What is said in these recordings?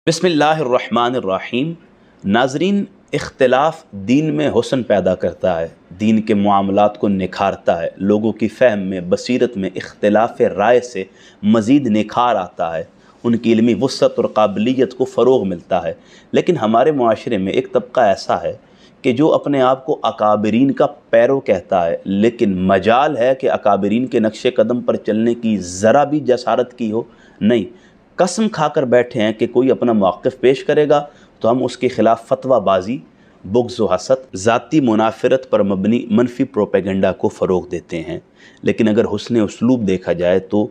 बिस्मिल्लाहिर्रहमानिर्रहीम। नाज़रीन, इख्तिलाफ़ दीन में हुस्न पैदा करता है, दीन के मामलात को निखारता है। लोगों की फ़हम में, बसीरत में इख्तिलाफ़ राय से मज़ीद निखार आता है, उनकी इल्मी वुसअत और काबिलियत को फ़रोग़ मिलता है। लेकिन हमारे मुआशरे में एक तबका ऐसा है कि जो अपने आप को अकाबरीन का पैरो कहता है, लेकिन मजाल है कि अकाबरीन के नक्शे कदम पर चलने की ज़रा भी जसारत की हो नहीं। कसम खाकर बैठे हैं कि कोई अपना मौक़िफ़ पेश करेगा तो हम उसके ख़िलाफ़ फतवा बाजी, बुग़्ज़ व हसद, ज़ाती मुनाफ़रत पर मबनी मनफी प्रोपेगेंडा को फ़रोग़ देते हैं। लेकिन अगर हुस्न उसलूब देखा जाए तो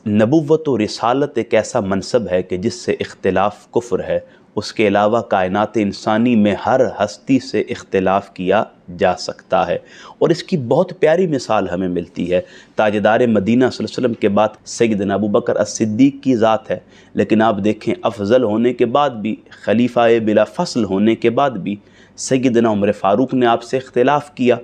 नबुव्वत व रिसालत एक ऐसा मनसब है कि जिससे इख्तिलाफ़ कुफ़्र है। उसके अलावा कायनात इंसानी में हर हस्ती से इख्तिलाफ़ किया जा सकता है, और इसकी बहुत प्यारी मिसाल हमें मिलती है। ताजदार मदीना सल्लल्लाहु अलैहि वसल्लम के बाद सैयदना अबू बकर as-सिद्दीक़ की ज़ात है, लेकिन आप देखें अफजल होने के बाद भी, खलीफा बिला फ़स्ल होने के बाद भी सैयदना उमर फ़ारूक ने आपसे इख्तिलाफ़ किया।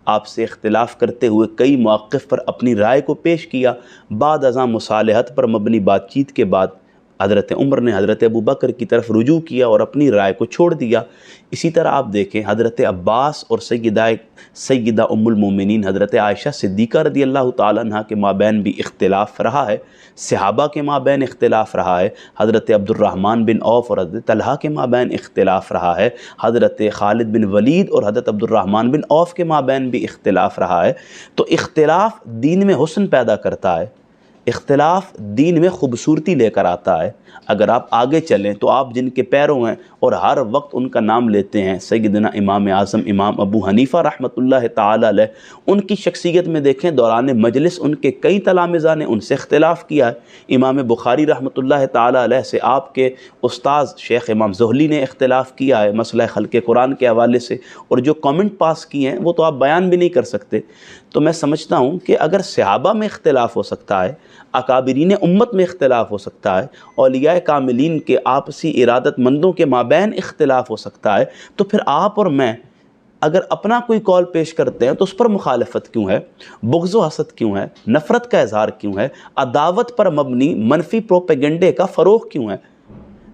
आपसे इख्तिलाफ़ करते हुए कई मौक़िफ़ पर अपनी राय को पेश किया। बाद अज़ां मुसालहत पर मबनी बातचीत के बाद हज़रत उमर ने हज़रत अबू बकर की तरफ रुजू किया और अपनी राय को छोड़ दिया। इसी तरह आप देखें हज़रत अब्बास और सैयदा उम्मुल मोमिनीन हज़रत आयशा सिद्दीक़ा रज़ियल्लाहु ताला अन्हा के माबैन भी इख्तिलाफ़ रहा है। सहाबा के माबैन इख्तिलाफ़ रहा है। हज़रत अब्दुर्रहमान बिन औफ़ और हज़रत तलहा के माबैन इख्तिलाफ़ रहा है। हज़रत खालिद बिन वलीद और हज़रत अब्दुर्रहमान बिन औफ़ के माबैन भी इख्तिलाफ़ रहा है। तो इख्तिलाफ़ दीन में हुस्न पैदा करता है, इख्तिलाफ़ दीन में ख़ूबसूरती लेकर आता है। अगर आप आगे चलें तो आप जिनके पैरों हैं और हर वक्त उनका नाम लेते हैं, सैयदना इमाम आज़म इमाम अबू हनीफ़ा रहमतुल्लाह ताला अलैह, उनकी शख्सियत में देखें दौरान मजलिस उनके कई तलामिज़ा ने उनसे इख्तिलाफ़ किया है। इमाम बुखारी रहमतुल्लाह ताला अलैह से आपके उस्ताद शेख इमाम ज़ुहली ने इख्तिलाफ़ किया है मसला खल्क़े कुरान के हवाले से, और जो कमेंट पास किए हैं वो तो आप बयान भी नहीं कर सकते। तो मैं समझता हूँ कि अगर सहाबा में इख्तिलाफ़ हो सकता है, अकाबिरीन उम्मत में इख्तिलाफ़ हो सकता है, औलिया कामिलीन के आपसी इरादतमंदों के माबैन इख्तिलाफ़ हो सकता है, तो फिर आप और मैं अगर अपना कोई कौल पेश करते हैं तो उस पर मुखालफत क्यों है, बुग़्ज़ व हसद क्यों है, नफ़रत का इज़हार क्यों है, अदावत पर मबनी मनफी प्रोपेगेंडे का फ़रोग़ क्यों है?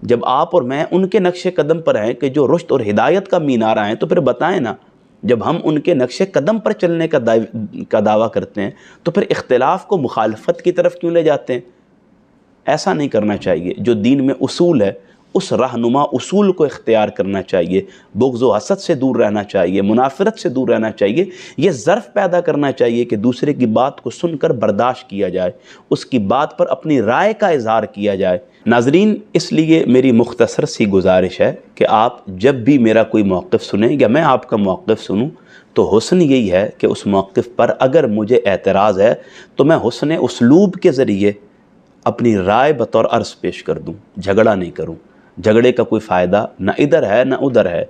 जब आप और मैं उनके नक्शे कदम पर हैं कि जो रुश्द और हिदायत का मीनारा हैं, तो फिर बताएं ना। जब हम उनके नक्शे कदम पर चलने का दावा करते हैं तो फिर इख्तिलाफ़ को मुखालफत की तरफ क्यों ले जाते हैं? ऐसा नहीं करना चाहिए। जो दीन में उसूल है उस रहनुमा उसूल को इख्तियार करना चाहिए। बुग़्ज़ व हसद से दूर रहना चाहिए, मुनाफ़रत से दूर रहना चाहिए। ये ज़र्फ़ पैदा करना चाहिए कि दूसरे की बात को सुनकर बर्दाश्त किया जाए, उसकी बात पर अपनी राय का इज़हार किया जाए। नाज़रीन, इसलिए मेरी मुख्तसर सी गुजारिश है कि आप जब भी मेरा कोई मौक़िफ़ सुनें या मैं आपका मौक़िफ़ सुनूं, तो हुस्न यही है कि उस मौक़िफ़ पर अगर मुझे एतराज़ है तो मैं हुस्न उसलूब के ज़रिए अपनी राय बतौर अर्ज़ पेश कर दूं, झगड़ा नहीं करूं। झगड़े का कोई फ़ायदा न इधर है न उधर है।